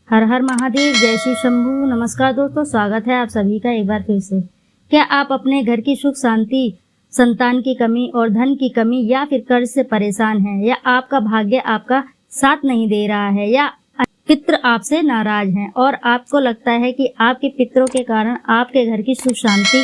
हर हर महादेव, जय श्री शंभू। नमस्कार दोस्तों, स्वागत है आप सभी का एक बार फिर से। क्या आप अपने घर की सुख शांति, संतान की कमी और धन की कमी या फिर कर्ज से परेशान हैं, या आपका भाग्य आपका साथ नहीं दे रहा है, या पितृ आपसे नाराज हैं और आपको लगता है कि आपके पितरों के कारण आपके घर की सुख शांति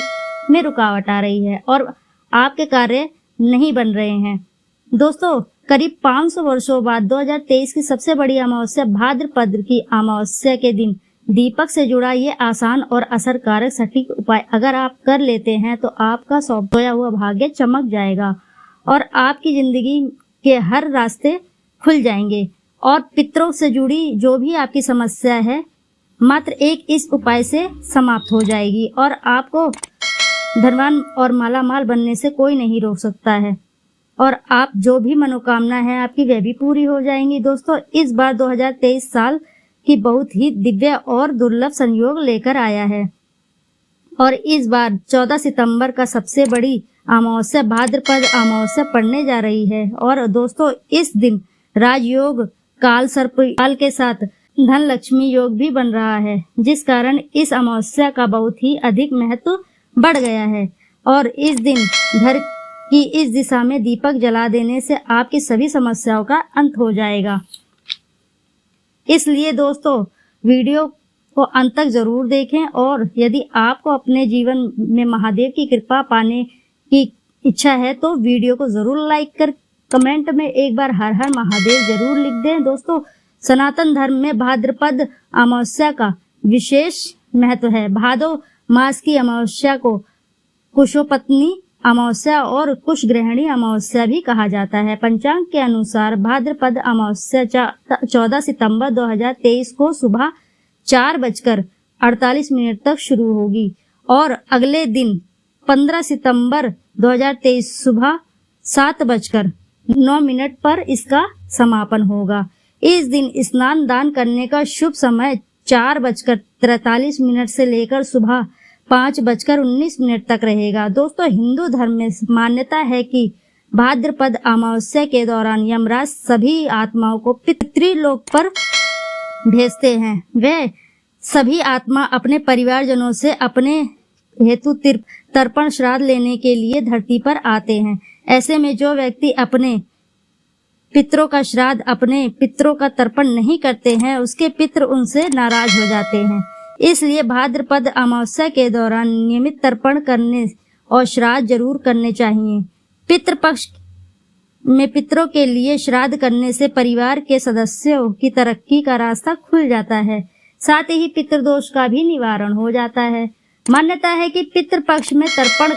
में रुकावट आ रही है और आपके कार्य नहीं बन रहे हैं? दोस्तों, करीब 500 वर्षों बाद 2023 की सबसे बड़ी अमावस्या भाद्रपद की अमावस्या के दिन दीपक से जुड़ा ये आसान और असरकारक सटीक उपाय अगर आप कर लेते हैं तो आपका सोया हुआ भाग्य चमक जाएगा और आपकी जिंदगी के हर रास्ते खुल जाएंगे और पितरों से जुड़ी जो भी आपकी समस्या है मात्र एक इस उपाय से समाप्त हो जाएगी और आपको धनवान और मालामाल बनने से कोई नहीं रोक सकता है और आप जो भी मनोकामना है आपकी वह भी पूरी हो जाएंगी। दोस्तों, इस बार 2023 साल की बहुत ही दिव्य और दुर्लभ संयोग लेकर आया है और इस बार 14 सितंबर का सबसे बड़ी अमावस्या भाद्रपद अमावस्या पड़ने जा रही है और दोस्तों इस दिन राजयोग काल सर्प काल के साथ धन लक्ष्मी योग भी बन रहा है, जिस कारण इस अमावस्या का बहुत ही अधिक महत्व बढ़ गया है और इस दिन घर की इस दिशा में दीपक जला देने से आपकी सभी समस्याओं का अंत हो जाएगा। इसलिए दोस्तों वीडियो को अंत तक जरूर देखें और यदि आपको अपने जीवन में महादेव की कृपा पाने की इच्छा है तो वीडियो को जरूर लाइक कर कमेंट में एक बार हर हर महादेव जरूर लिख दें। दोस्तों, सनातन धर्म में भाद्रपद अमावस्या का विशेष महत्व है। भादो मास की अमावस्या को कुशोपत्नी अमावस्या और कुश ग्रहणी अमावस्या भी कहा जाता है। पंचांग के अनुसार भाद्रपद अमावस्या 14 सितंबर 2023 को सुबह 4:48 तक शुरू होगी और अगले दिन 15 सितंबर 2023 सुबह 7:09 पर इसका समापन होगा। इस दिन स्नान दान करने का शुभ समय 4:43 से लेकर सुबह 5:19 तक रहेगा। दोस्तों, हिंदू धर्म में मान्यता है कि भाद्रपद अमावस्या के दौरान यमराज सभी आत्माओं को पितृलोक पर भेजते हैं। वे सभी आत्मा अपने परिवारजनों से अपने हेतु तर्पण श्राद्ध लेने के लिए धरती पर आते हैं। ऐसे में जो व्यक्ति अपने पितरों का श्राद्ध, अपने पितरों का तर्पण नहीं करते हैं, उसके पितर उनसे नाराज हो जाते हैं। इसलिए भाद्रपद अमावस्या के दौरान नियमित तर्पण करने और श्राद्ध जरूर करने चाहिए। पितृपक्ष में पितरों के लिए श्राद्ध करने से परिवार के सदस्यों की तरक्की का रास्ता खुल जाता है, साथ ही पितृदोष का भी निवारण हो जाता है। मान्यता है कि पितृपक्ष में तर्पण,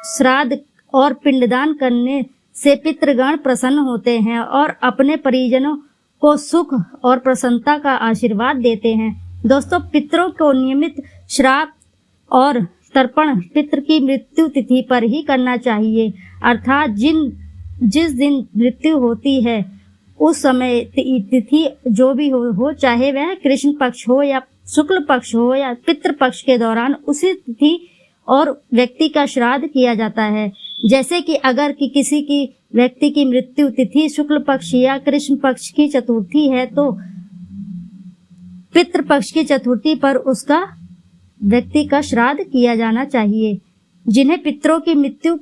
श्राद्ध और पिंडदान करने से पितृगण प्रसन्न होते हैं और अपने परिजनों को सुख और प्रसन्नता का आशीर्वाद देते हैं। दोस्तों, पितरों को नियमित श्राद्ध और तर्पण पितृ की मृत्यु तिथि पर ही करना चाहिए, अर्थात जिस दिन मृत्यु होती है उस समय तिथि जो भी हो चाहे वह कृष्ण पक्ष हो या शुक्ल पक्ष हो या पितृ पक्ष के दौरान उसी तिथि और व्यक्ति का श्राद्ध किया जाता है। जैसे कि अगर किसी की व्यक्ति की मृत्यु तिथि शुक्ल पक्ष या कृष्ण पक्ष की चतुर्थी है तो पितृपक्ष की चतुर्थी पर उसका व्यक्ति का श्राद्ध किया जाना चाहिए। जिन्हें पितरों की मृत्यु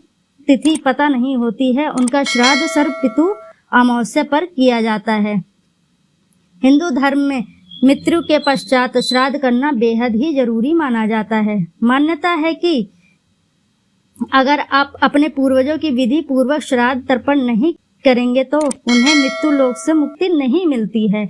तिथि पता नहीं होती है उनका श्राद्ध सर्वपितु अमावस्या पर किया जाता है। हिंदू धर्म में मृत्यु के पश्चात श्राद्ध करना बेहद ही जरूरी माना जाता है। मान्यता है कि अगर आप अपने पूर्वजों की विधि पूर्वक श्राद्ध तर्पण नहीं करेंगे तो उन्हें मृत्यु लोक से मुक्ति नहीं मिलती है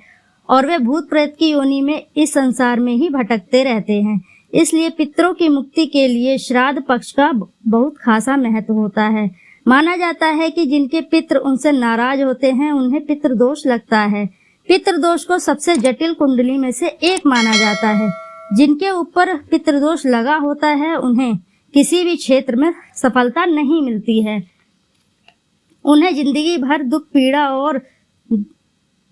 और वे भूत प्रेत की योनि में इस संसार में ही भटकते रहते हैं। इसलिए पितरों की मुक्ति के लिए श्राद्ध पक्ष का बहुत खासा महत्व होता है। माना जाता है कि जिनके पितृ उनसे नाराज होते हैं उन्हें पितृदोष लगता है। पितृदोष को सबसे जटिल कुंडली में से एक माना जाता है। जिनके ऊपर पितृदोष लगा होता है उन्हें किसी भी क्षेत्र में सफलता नहीं मिलती है। उन्हें जिंदगी भर दुख, पीड़ा और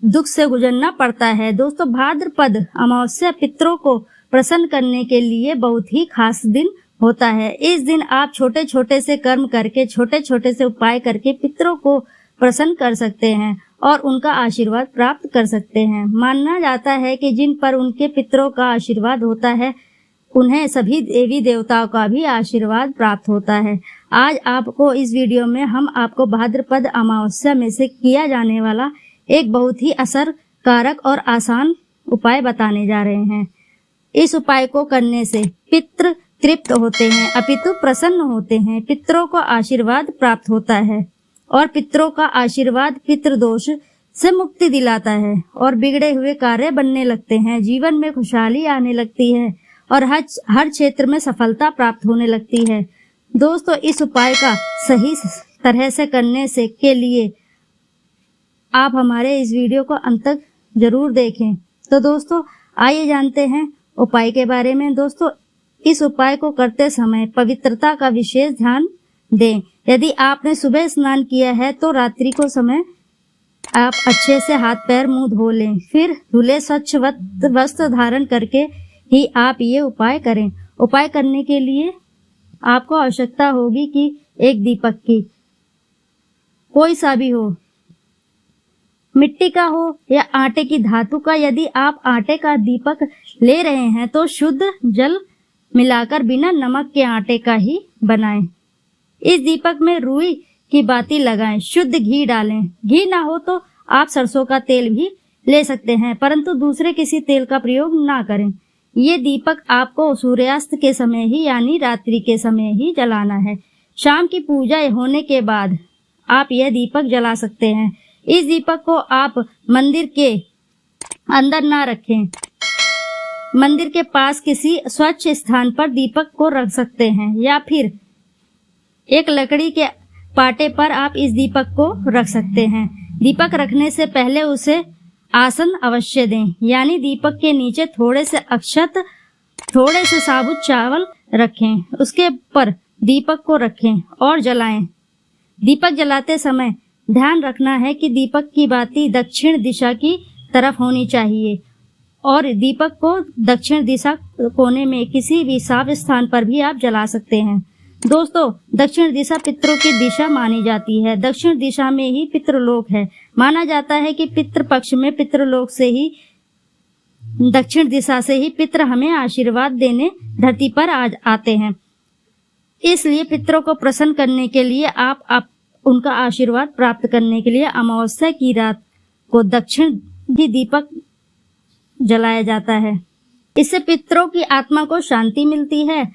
दुख से गुजरना पड़ता है। दोस्तों, भाद्रपद अमावस्या पितरों को प्रसन्न करने के लिए बहुत ही खास दिन होता है। इस दिन आप छोटे छोटे से कर्म करके, छोटे छोटे से उपाय करके पितरों को प्रसन्न कर सकते हैं और उनका आशीर्वाद प्राप्त कर सकते हैं। माना जाता है कि जिन पर उनके पितरों का आशीर्वाद होता है उन्हें सभी देवी देवताओं का भी आशीर्वाद प्राप्त होता है। आज आपको इस वीडियो में हम आपको भाद्रपद अमावस्या में से किया जाने वाला एक बहुत ही असरकारक और आसान उपाय बताने जा रहे हैं। इस उपाय को करने से पितृ तृप्त होते हैं, अपितु प्रसन्न होते हैं, पितरों को आशीर्वाद प्राप्त होता है और पितरों का आशीर्वाद पितृदोष से मुक्ति दिलाता है और बिगड़े हुए कार्य बनने लगते हैं। जीवन में खुशहाली आने लगती है और हर क्षेत्र में सफलता प्राप्त होने लगती है। दोस्तों, इस उपाय का सही तरह से करने से के लिए आप हमारे इस वीडियो को अंत तक जरूर देखें। तो दोस्तों, आइए जानते हैं उपाय के बारे में। दोस्तों, इस उपाय को करते समय पवित्रता का विशेष ध्यान दें। यदि आपने सुबह स्नान किया है तो रात्रि को समय आप अच्छे से हाथ पैर मुंह धो लें, फिर धुले स्वच्छ वस्त्र धारण करके ही आप ये उपाय करें। उपाय करने के लिए आपको आवश्यकता होगी कि एक दीपक की, कोई सा भी हो, मिट्टी का हो या आटे की धातु का। यदि आप आटे का दीपक ले रहे हैं तो शुद्ध जल मिलाकर बिना नमक के आटे का ही बनाएं। इस दीपक में रुई की बाती लगाएं, शुद्ध घी डालें। घी ना हो तो आप सरसों का तेल भी ले सकते हैं, परंतु दूसरे किसी तेल का प्रयोग ना करें। ये दीपक आपको सूर्यास्त के समय ही यानी रात्रि के समय ही जलाना है। शाम की पूजा होने के बाद आप यह दीपक जला सकते हैं। इस दीपक को आप मंदिर के अंदर ना रखें, मंदिर के पास किसी स्वच्छ स्थान पर दीपक को रख सकते हैं या फिर एक लकड़ी के पाटे पर आप इस दीपक को रख सकते हैं। दीपक रखने से पहले उसे आसन अवश्य दें, यानी दीपक के नीचे थोड़े से अक्षत, थोड़े से साबुत चावल रखें, उसके पर दीपक को रखें और जलाएं। दीपक जलाते समय ध्यान रखना है कि दीपक की बाती दक्षिण दिशा की तरफ होनी चाहिए और दीपक को दक्षिण दिशा कोने में किसी भी साफ स्थान पर भी आप जला सकते हैं। दोस्तों, दक्षिण दिशा पितरों की दिशा मानी जाती है। दक्षिण दिशा में ही पितृलोक है। माना जाता है कि पितृ पक्ष में पितृलोक से ही, दक्षिण दिशा से ही पितृ हमें आशीर्वाद देने धरती पर आते हैं। इसलिए पितरों को प्रसन्न करने के लिए आप उनका आशीर्वाद प्राप्त करने के लिए अमावस्या की रात को दक्षिण भी दीपक जलाया जाता है। इससे पितरों की आत्मा को शांति मिलती है।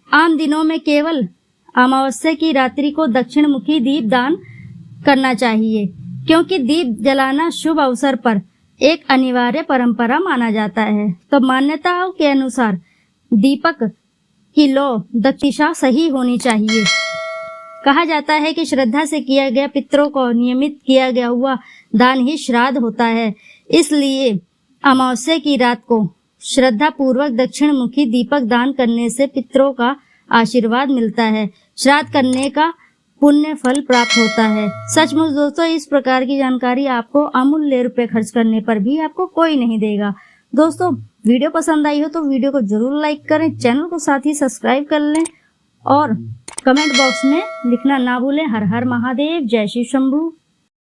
आम दिनों में केवल अमावस्या की रात्रि को दक्षिण मुखी दीप दान करना चाहिए, क्योंकि दीप जलाना शुभ अवसर पर एक अनिवार्य परंपरा माना जाता है। तो मान्यताओं के अनुसार दीपक की लौ दक्षिण दिशा सही होनी चाहिए। कहा जाता है कि श्रद्धा से किया गया पितरों को नियमित किया गया हुआ दान ही श्राद्ध होता है। इसलिए अमावस्या की रात को श्रद्धा पूर्वक दक्षिण मुखी दीपक दान करने से पितरों का आशीर्वाद मिलता है, श्राद्ध करने का पुण्य फल प्राप्त होता है। सचमुच दोस्तों, इस प्रकार की जानकारी आपको अमूल्य रुपए खर्च करने पर भी आपको कोई नहीं देगा। दोस्तों, वीडियो पसंद आई हो तो वीडियो को जरूर लाइक करें, चैनल को साथ ही सब्सक्राइब कर लें और कमेंट बॉक्स में लिखना ना भूलें। हर हर महादेव, जय शिव शंभू।